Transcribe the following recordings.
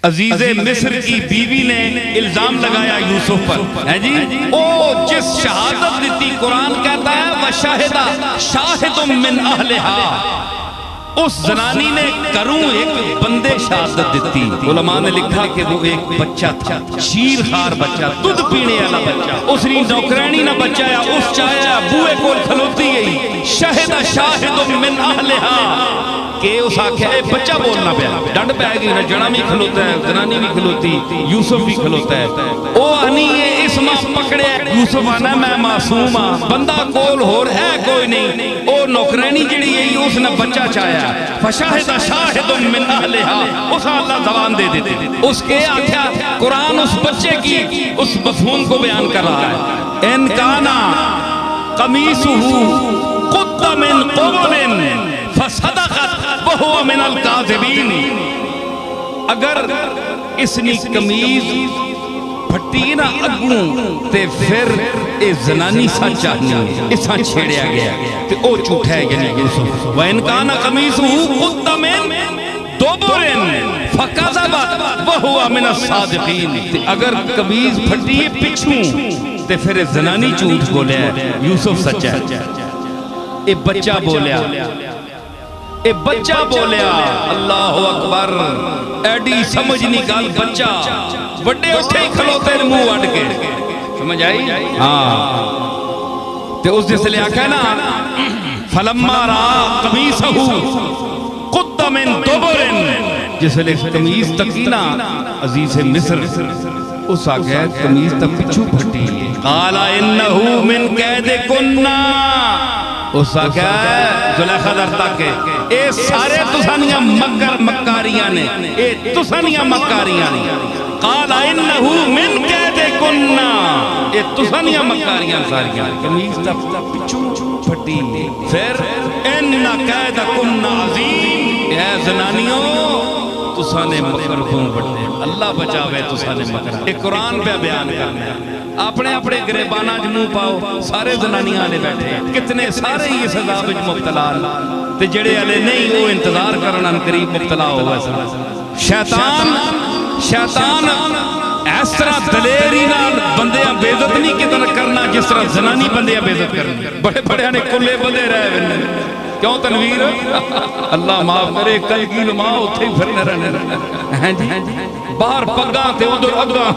عزیز مصر کی بیوی نے الزام لگایا یوسف پر، ہے جی او جس شہادت دیتی، قرآن کہتا ہے وَشَاهِدَ شَاهِدٌ مِّنْ أَهْلِهَا، اس زنانی نے کروں ایک بندے شہادت دیتی۔ علماء نے لکھا کہ وہ ایک بچہ تھا، شیر خار بچہ، دودھ پینے والا بچہ، اس نے نوکرانی نہ بچایا، اس چاہیا بوئے کول کھلوتی گئی، شہد شاہد من اہلہا، کہ اس آکھیا اے بچہ بولنا پیا، ڈنڈ پہ آئے گی، جڑا بھی کھلوتا ہے، زنانی بھی کھلوتی، یوسف بھی کھلوتا ہے۔ او آنی یہ اس ماں پکڑے، یوسف آنا میں معصوم ہاں، بندہ کول ہو رہا ہے کوئی نہیں، او نوکرانی جڑی ہے اس نے بچہ چاہیا، فشاہد شاہد من اہلہا، اس اللہ زبان دے دیتے، اس کے آکھیا قرآن اس بچے کی اس مفہوم کو بیان کر رہا ہے، ان کانا قمیصہ قد من قبل فصدقت وہو من الکاذبین، اگر اس نے قمیض پھٹی نا اگوں تے پھر اے زنانی سچ آنی اساں چھیڑیا گیا تے او جھوٹا ہے یعنی یوسف۔ وَإِنْ كَانَ قَمِيصُهُ قُدَّ مِن دُبُرٍ فَكَذَبَتْ وَهُوَ مِنَ الصَّادِقِينَ، تے اگر قمیض پھٹی ہے پچھوں تے پھر زنانی جھوٹ بولیا ہے، یوسف سچا ہے۔ اے بچہ بولیا، اے بچہ بولیا، اللہ اکبر، ایڈی سمجھ نکال بچہ، بڑے اٹھے ہی کھلوتے ہیں منہ اڑ کے، سمجھ آئی؟ ہاں تے اس جس لئے آکھا ہے نا فَلَمَّا رَا قَمِيصَهُ قُدَّ مِن دُبُرٍ، جس لئے قمیض تکینا عزیز مصر، اس آکھا ہے قمیض تک پچھو پھٹی ہے، قَالَ إِنَّهُ مِن كَيْدِكُنَّ، اس آکھا ہے زلیخا در تک اے سارے تسانیاں مکاریاں نے، اے تسانیاں مکاریاں نے، قال انہو من قیدکن، اے تسانیاں مکاریاں ساریاں، قمیض تک پچھو پھٹی، پھر ان قیدکن عظیم، اے زنانیوں تسانے مکر کون بڑھتے ہیں، اللہ بچاوے تسانے مکر۔ اے قرآن پہ بیان کرنا ہے، اپنے اپنے گریبانہ جنوں پاؤ، سارے زنانیاں آنے بیٹھے ہیں، کتنے سارے یہ سزا بچ مبتلا تے جڑے علی نہیں وہ انتظار کرنا قریب مبتلا ہوا سا۔ شیطان اس طرح دلیری نال بندیاں بے عزت نہیں کدھر کرنا جس طرح زنانی بندیاں بے عزت کرنا، بڑے بڑے نے کلے بندے رہے بندے، کیوں تنویر؟ اللہ معاف کرے، کل کی نماں اتھے ہی پھرنے رہنے، باہر پگاں تے ادھر اگاں،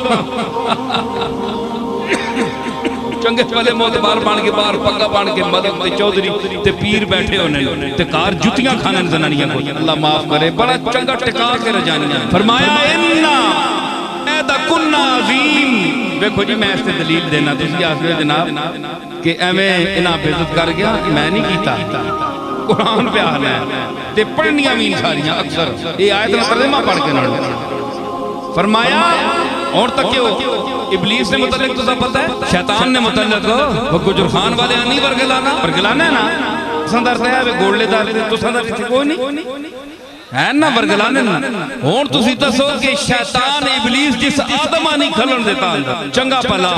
چنگے والے موتبار بان کے باہر پگا بان کے مدد تے چودری تے پیر بیٹھے ہونے تے کار جتیاں کھانے زنانیاں کو، اللہ معاف کرے، بڑا چنگا ٹکا کے رجانیاں، فرمایا انہا ایدہ کنہ عظیم۔ دیکھو جی میں اس سے دلیل دینا تھی آخر جناب کہ ایمیں انہا بیزت کر گیا، میں نہیں کیتا، قرآن پہ آنا ہے تے پڑھنیاں بھی ساریاں اکثر یہ آیت ترجمہ پڑھ کے نہ فرمایا، اور تک کیوں ابلیس نے متعلق تو سب پتہ ہے، شیطان نے متعلق وہ گجر خان والے آنی ورگلانا ہے نا، سندر ہے وہ گوڑلے دار تو سندر تھی کوئی نہیں ہے نا ورگلانے نا، اور تو سی دسو کہ شیطان ابلیس جس آدم آنی کھلن دیتا اندر چنگا پلا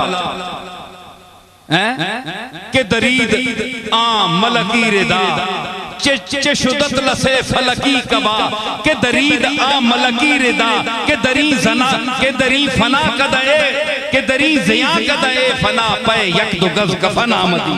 کہ درید آم ملکی ردا چشدت لسے فلکی کبا کہ درید آم ملکی ردا کہ دری زنا کہ دری فنا کدائے کہ دری زیاں کدائے فنا پے یک دو گز کفن آمدی۔